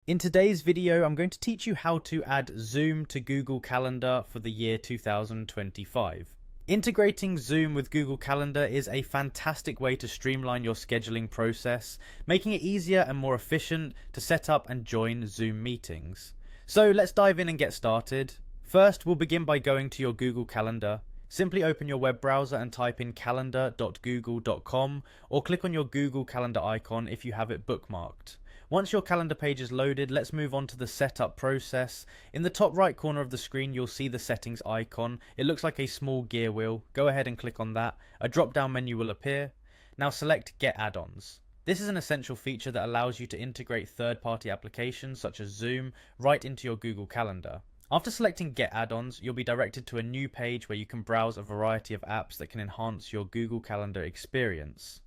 In today's video, I'm going to teach you how to add Zoom to Google Calendar for the year 2025. Integrating Zoom with Google Calendar is a fantastic way to streamline your scheduling process, making it easier and more efficient to set up and join Zoom meetings. So let's dive in and get started. First, we'll begin by going to your Google Calendar. Simply open your web browser and type in calendar.google.com or click on your Google Calendar icon if you have it bookmarked. Once your calendar page is loaded, let's move on to the setup process. In the top right corner of the screen, you'll see the settings icon. It looks like a small gear wheel. Go ahead and click on that. A drop-down menu will appear. Now select Get Add-ons. This is an essential feature that allows you to integrate third-party applications such as Zoom right into your Google Calendar. After selecting Get Add-ons, you'll be directed to a new page where you can browse a variety of apps that can enhance your Google Calendar experience.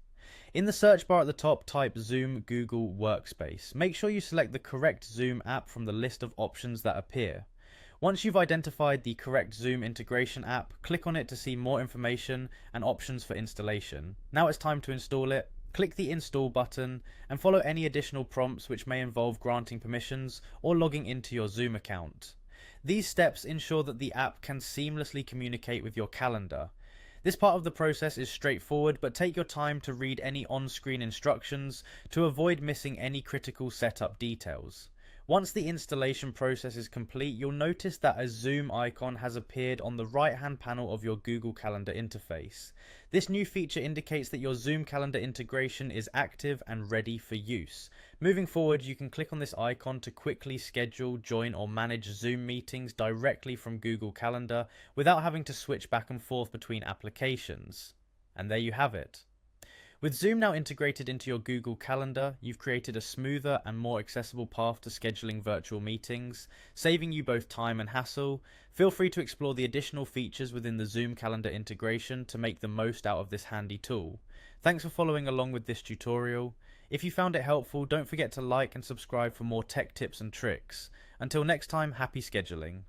In the search bar at the top, type Zoom Google Workspace. Make sure you select the correct Zoom app from the list of options that appear. Once you've identified the correct Zoom integration app, click on it to see more information and options for installation. Now it's time to install it. Click the Install button and follow any additional prompts which may involve granting permissions or logging into your Zoom account. These steps ensure that the app can seamlessly communicate with your calendar. This part of the process is straightforward, but take your time to read any on-screen instructions to avoid missing any critical setup details. Once the installation process is complete, you'll notice that a Zoom icon has appeared on the right-hand panel of your Google Calendar interface. This new feature indicates that your Zoom Calendar integration is active and ready for use. Moving forward, you can click on this icon to quickly schedule, join, or manage Zoom meetings directly from Google Calendar without having to switch back and forth between applications. And there you have it. With Zoom now integrated into your Google Calendar, you've created a smoother and more accessible path to scheduling virtual meetings, saving you both time and hassle. Feel free to explore the additional features within the Zoom Calendar integration to make the most out of this handy tool. Thanks for following along with this tutorial. If you found it helpful, don't forget to like and subscribe for more tech tips and tricks. Until next time, happy scheduling.